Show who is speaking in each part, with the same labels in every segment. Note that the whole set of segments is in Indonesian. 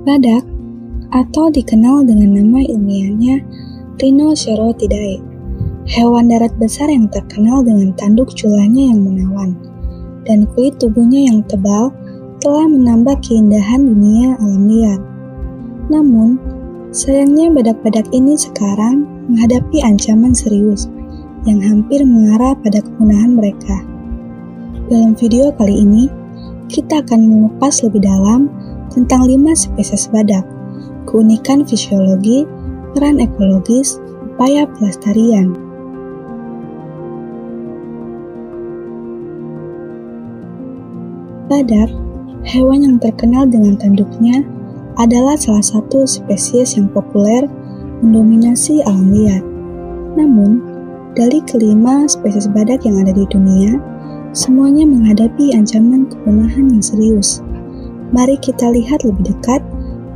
Speaker 1: Badak, atau dikenal dengan nama ilmiahnya Rhinocerotidae, hewan darat besar yang terkenal dengan tanduk culanya yang menawan dan kulit tubuhnya yang tebal telah menambah keindahan dunia alam liar. Namun, sayangnya badak-badak ini sekarang menghadapi ancaman serius yang hampir mengarah pada kepunahan mereka. Dalam video kali ini, kita akan mengupas lebih dalam tentang 5 spesies badak, keunikan fisiologi, peran ekologis, upaya pelestarian. Badak, hewan yang terkenal dengan tanduknya, adalah salah satu spesies yang populer mendominasi alam liar. Namun, dari kelima spesies badak yang ada di dunia, semuanya menghadapi ancaman kepunahan yang serius. Mari kita lihat lebih dekat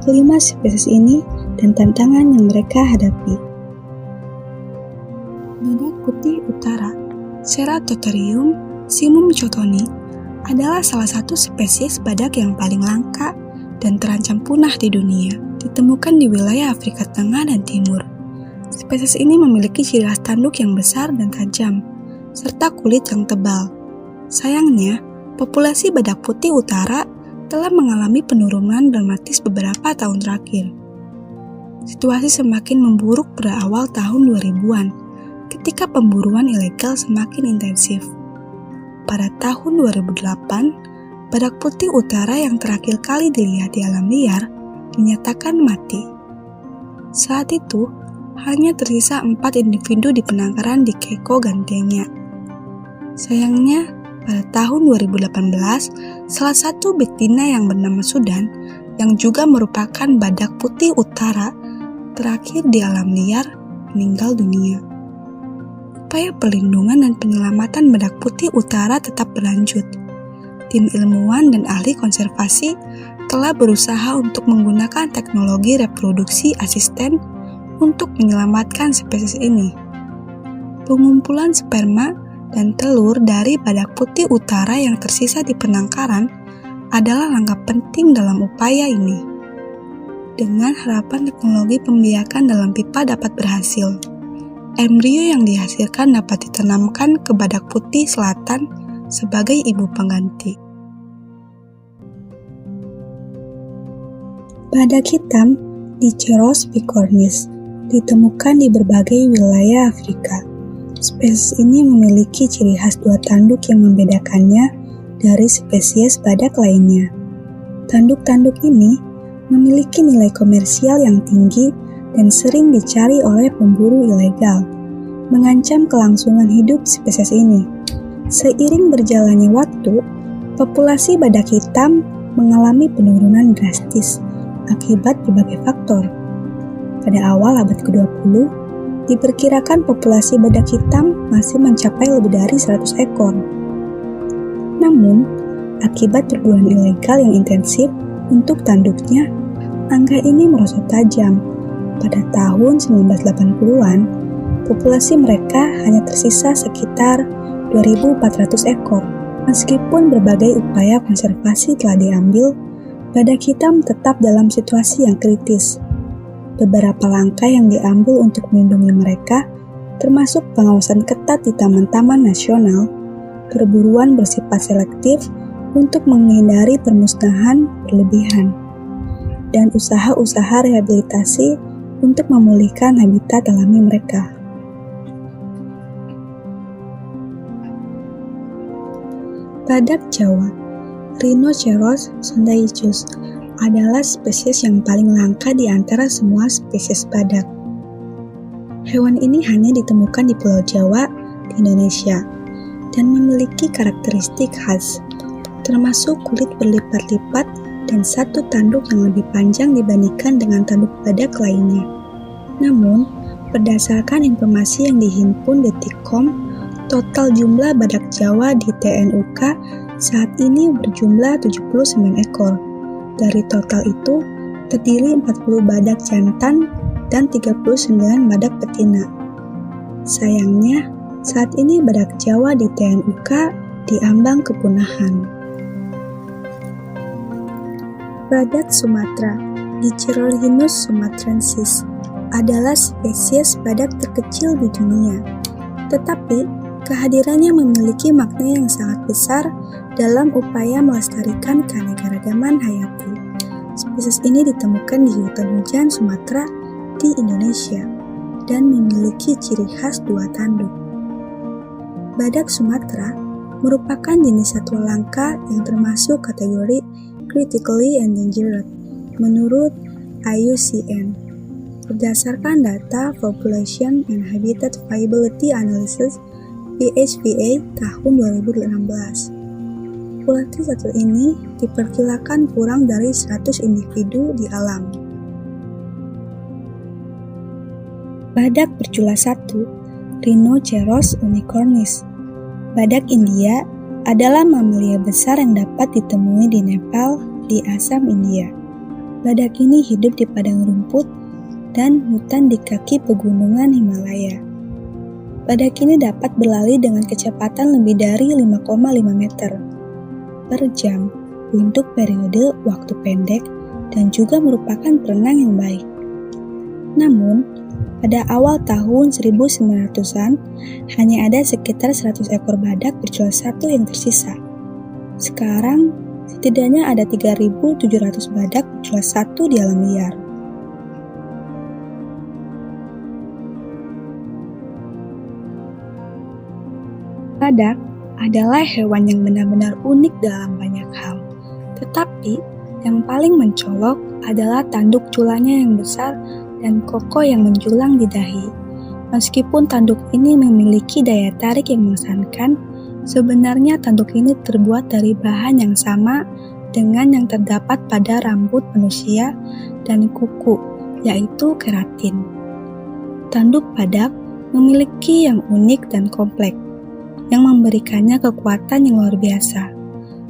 Speaker 1: kelima spesies ini dan tantangan yang mereka hadapi. Badak putih utara, Ceratotherium simum-chotoni, adalah salah satu spesies badak yang paling langka dan terancam punah di dunia. Ditemukan di wilayah Afrika Tengah dan Timur. Spesies ini memiliki ciri khas tanduk yang besar dan tajam, serta kulit yang tebal. Sayangnya, populasi badak putih utara telah mengalami penurunan dramatis beberapa tahun terakhir. Situasi semakin memburuk pada awal tahun 2000-an, ketika pemburuan ilegal semakin intensif. Pada tahun 2008, badak putih utara yang terakhir kali dilihat di alam liar dinyatakan mati. Saat itu, hanya tersisa 4 individu di penangkaran di Keko Gantengnya. Sayangnya, pada tahun 2018, salah satu betina yang bernama Sudan, yang juga merupakan badak putih utara terakhir di alam liar, meninggal dunia. Upaya perlindungan dan penyelamatan badak putih utara tetap berlanjut. Tim ilmuwan dan ahli konservasi telah berusaha untuk menggunakan teknologi reproduksi asisten untuk menyelamatkan spesies ini. Pengumpulan sperma dan telur dari badak putih utara yang tersisa di penangkaran adalah langkah penting dalam upaya ini. Dengan harapan teknologi pembiakan dalam pipa dapat berhasil, embrio yang dihasilkan dapat ditanamkan ke badak putih selatan sebagai ibu pengganti. Badak hitam Diceros bicornis ditemukan di berbagai wilayah Afrika. Spesies ini memiliki ciri khas 2 tanduk yang membedakannya dari spesies badak lainnya. Tanduk-tanduk ini memiliki nilai komersial yang tinggi dan sering dicari oleh pemburu ilegal, mengancam kelangsungan hidup spesies ini. Seiring berjalannya waktu, populasi badak hitam mengalami penurunan drastis akibat berbagai faktor. Pada awal abad ke-20, diperkirakan populasi badak hitam masih mencapai lebih dari 100 ekor. Namun, akibat perburuan ilegal yang intensif untuk tanduknya, angka ini merosot tajam. Pada tahun 1980-an, populasi mereka hanya tersisa sekitar 2.400 ekor. Meskipun berbagai upaya konservasi telah diambil, badak hitam tetap dalam situasi yang kritis. Beberapa langkah yang diambil untuk melindungi mereka, termasuk pengawasan ketat di taman-taman nasional, perburuan bersifat selektif untuk menghindari permusnahan berlebihan, dan usaha-usaha rehabilitasi untuk memulihkan habitat alami mereka. Badak Jawa, Rhinoceros sondaicus, adalah spesies yang paling langka di antara semua spesies badak. Hewan ini hanya ditemukan di Pulau Jawa, di Indonesia, dan memiliki karakteristik khas, termasuk kulit berlipat-lipat dan satu tanduk yang lebih panjang dibandingkan dengan tanduk badak lainnya. Namun, berdasarkan informasi yang dihimpun Detikcom, total jumlah badak Jawa di TNUK saat ini berjumlah 79 ekor. Dari total itu, terdiri 40 badak jantan dan 39 badak betina. Sayangnya, saat ini badak Jawa di TNUK diambang kepunahan. Badak Sumatera, Dicerorhinus sumatrensis adalah spesies badak terkecil di dunia, tetapi kehadirannya memiliki makna yang sangat besar dalam upaya melestarikan keanekaragaman hayati. Spesies ini ditemukan di hutan hujan Sumatera di Indonesia dan memiliki ciri khas dua tanduk. Badak Sumatera merupakan jenis satwa langka yang termasuk kategori critically endangered menurut IUCN. Berdasarkan data Population and Habitat Viability Analysis (PHVA) tahun 2016. Populasi satwa ini diperkirakan kurang dari 100 individu di alam. Badak berjula 1, Rhinoceros unicornis. Badak India adalah mamalia besar yang dapat ditemui di Nepal di Assam, India. Badak ini hidup di padang rumput dan hutan di kaki pegunungan Himalaya. Badak ini dapat berlari dengan kecepatan lebih dari 5,5 meter per jam untuk periode waktu pendek dan juga merupakan perenang yang baik. Namun, pada awal tahun 1900-an, hanya ada sekitar 100 ekor badak berjula 1 yang tersisa. Sekarang, setidaknya ada 3.700 badak berjula 1 di alam liar. Badak adalah hewan yang benar-benar unik dalam banyak hal, tetapi yang paling mencolok adalah tanduk culanya yang besar dan kokoh yang menjulang di dahi. Meskipun tanduk ini memiliki daya tarik yang mengesankan, sebenarnya tanduk ini terbuat dari bahan yang sama dengan yang terdapat pada rambut manusia dan kuku, yaitu keratin. Tanduk badak memiliki yang unik dan kompleks, yang memberikannya kekuatan yang luar biasa.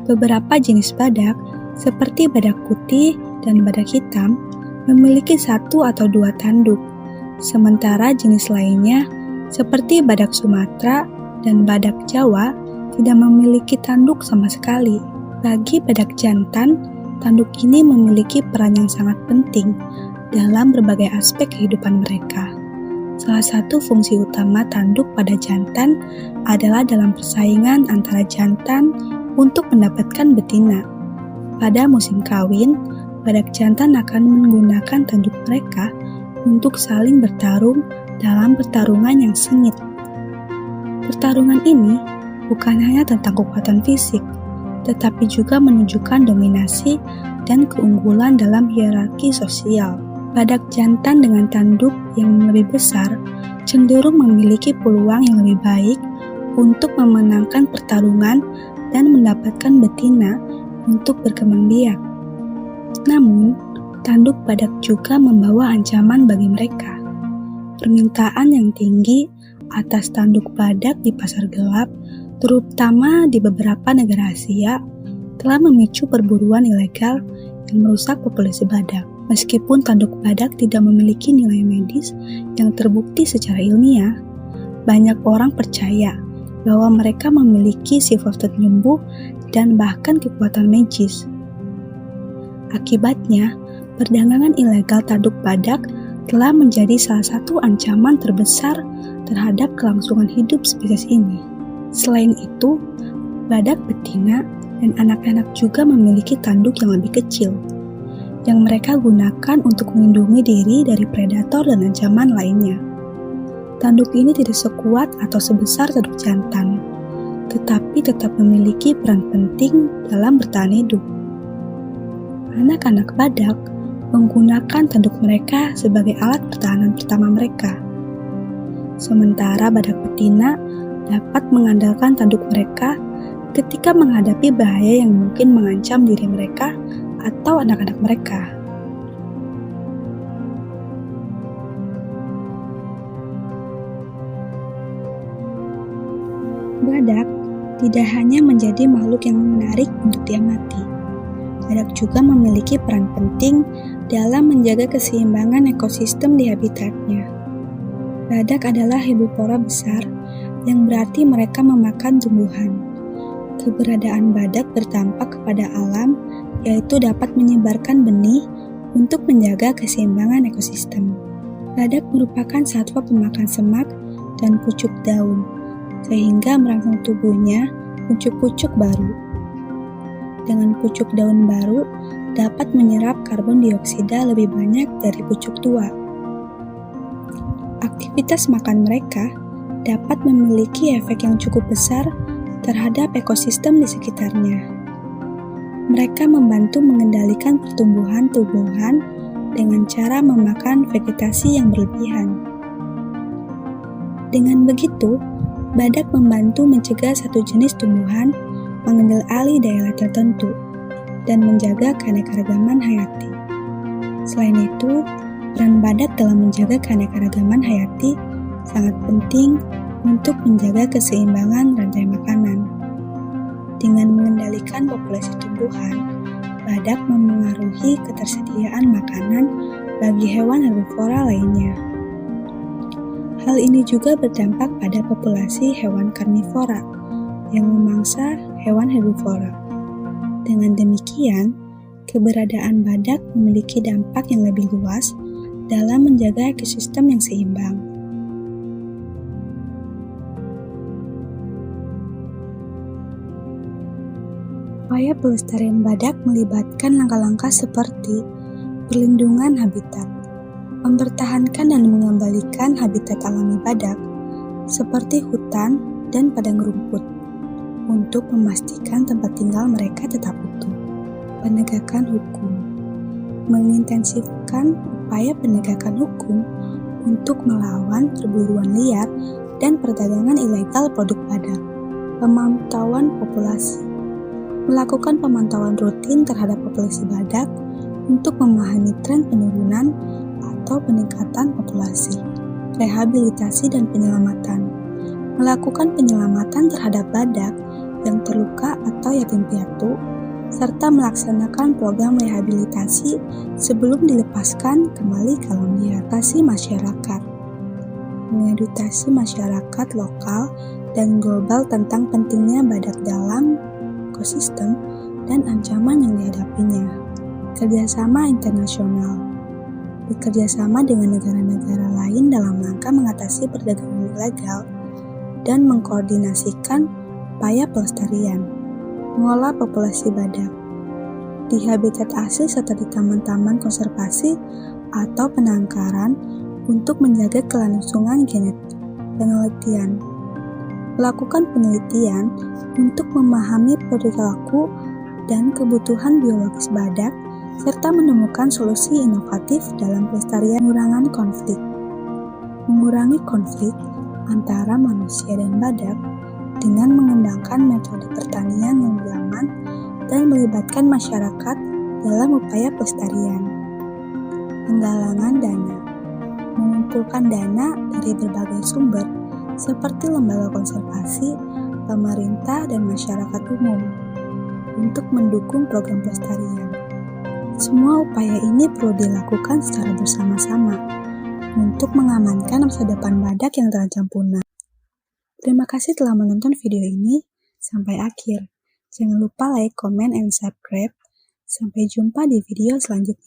Speaker 1: Beberapa jenis badak, seperti badak putih dan badak hitam, memiliki 1 atau 2 tanduk, sementara jenis lainnya, seperti badak Sumatera dan badak Jawa, tidak memiliki tanduk sama sekali. Bagi badak jantan, tanduk ini memiliki peran yang sangat penting dalam berbagai aspek kehidupan mereka. Salah satu fungsi utama tanduk pada jantan adalah dalam persaingan antara jantan untuk mendapatkan betina. Pada musim kawin, badak jantan akan menggunakan tanduk mereka untuk saling bertarung dalam pertarungan yang sengit. Pertarungan ini bukan hanya tentang kekuatan fisik, tetapi juga menunjukkan dominasi dan keunggulan dalam hierarki sosial. Badak jantan dengan tanduk yang lebih besar cenderung memiliki peluang yang lebih baik untuk memenangkan pertarungan dan mendapatkan betina untuk berkembang biak. Namun, tanduk badak juga membawa ancaman bagi mereka. Permintaan yang tinggi atas tanduk badak di pasar gelap, terutama di beberapa negara Asia, telah memicu perburuan ilegal yang merusak populasi badak. Meskipun tanduk badak tidak memiliki nilai medis yang terbukti secara ilmiah, banyak orang percaya bahwa mereka memiliki sifat penyembuh dan bahkan kekuatan magis. Akibatnya, perdagangan ilegal tanduk badak telah menjadi salah satu ancaman terbesar terhadap kelangsungan hidup spesies ini. Selain itu, badak betina dan anak-anak juga memiliki tanduk yang lebih kecil, yang mereka gunakan untuk melindungi diri dari predator dan ancaman lainnya. Tanduk ini tidak sekuat atau sebesar tanduk jantan, tetapi tetap memiliki peran penting dalam bertahan hidup. Anak-anak badak menggunakan tanduk mereka sebagai alat pertahanan pertama mereka. Sementara badak betina dapat mengandalkan tanduk mereka ketika menghadapi bahaya yang mungkin mengancam diri mereka atau anak-anak mereka. Badak tidak hanya menjadi makhluk yang menarik untuk diamati. Badak juga memiliki peran penting dalam menjaga keseimbangan ekosistem di habitatnya. Badak adalah herbivora besar, yang berarti mereka memakan tumbuhan. Keberadaan badak berdampak kepada alam, yaitu dapat menyebarkan benih untuk menjaga keseimbangan ekosistem. Badak merupakan satwa pemakan semak dan pucuk daun, sehingga merangsang tubuhnya pucuk-pucuk baru. Dengan pucuk daun baru, dapat menyerap karbon dioksida lebih banyak dari pucuk tua. Aktivitas makan mereka dapat memiliki efek yang cukup besar terhadap ekosistem di sekitarnya. Mereka membantu mengendalikan pertumbuhan tumbuhan dengan cara memakan vegetasi yang berlebihan. Dengan begitu, badak membantu mencegah satu jenis tumbuhan mengambil alih daerah tertentu dan menjaga keanekaragaman hayati. Selain itu, peran badak dalam menjaga keanekaragaman hayati sangat penting untuk menjaga keseimbangan rantai makanan. Dengan mengendalikan populasi tumbuhan, badak memengaruhi ketersediaan makanan bagi hewan herbivora lainnya. Hal ini juga berdampak pada populasi hewan karnivora yang memangsa hewan herbivora. Dengan demikian, keberadaan badak memiliki dampak yang lebih luas dalam menjaga ekosistem yang seimbang. Upaya pelestarian badak melibatkan langkah-langkah seperti perlindungan habitat, mempertahankan dan mengembalikan habitat alami badak, seperti hutan dan padang rumput, untuk memastikan tempat tinggal mereka tetap utuh. Penegakan hukum, mengintensifkan upaya penegakan hukum untuk melawan perburuan liar dan perdagangan ilegal produk badak. Pemantauan populasi, melakukan pemantauan rutin terhadap populasi badak untuk memahami tren penurunan atau peningkatan populasi. Rehabilitasi dan penyelamatan, melakukan penyelamatan terhadap badak yang terluka atau yatim piatu, serta melaksanakan program rehabilitasi sebelum dilepaskan kembali ke alam liar. Edukasi masyarakat, mengedukasi masyarakat lokal dan global tentang pentingnya badak dalam ekosistem dan ancaman yang dihadapinya. Kerjasama internasional, bekerjasama dengan negara-negara lain dalam rangka mengatasi perdagangan ilegal dan mengkoordinasikan upaya pelestarian, mengolah populasi badak di habitat asli serta di taman-taman konservasi atau penangkaran untuk menjaga kelangsungan genetik. Penelitian, melakukan penelitian untuk memahami perilaku dan kebutuhan biologis badak serta menemukan solusi inovatif dalam pelestarian. Mengurangi konflik antara manusia dan badak dengan mengembangkan metode pertanian yang aman dan melibatkan masyarakat dalam upaya pelestarian. Penggalangan dana, mengumpulkan dana dari berbagai sumber seperti lembaga konservasi, pemerintah, dan masyarakat umum untuk mendukung program pelestarian. Semua upaya ini perlu dilakukan secara bersama-sama untuk mengamankan masa depan badak yang terancam punah. Terima kasih telah menonton video ini sampai akhir. Jangan lupa like, comment, and subscribe. Sampai jumpa di video selanjutnya.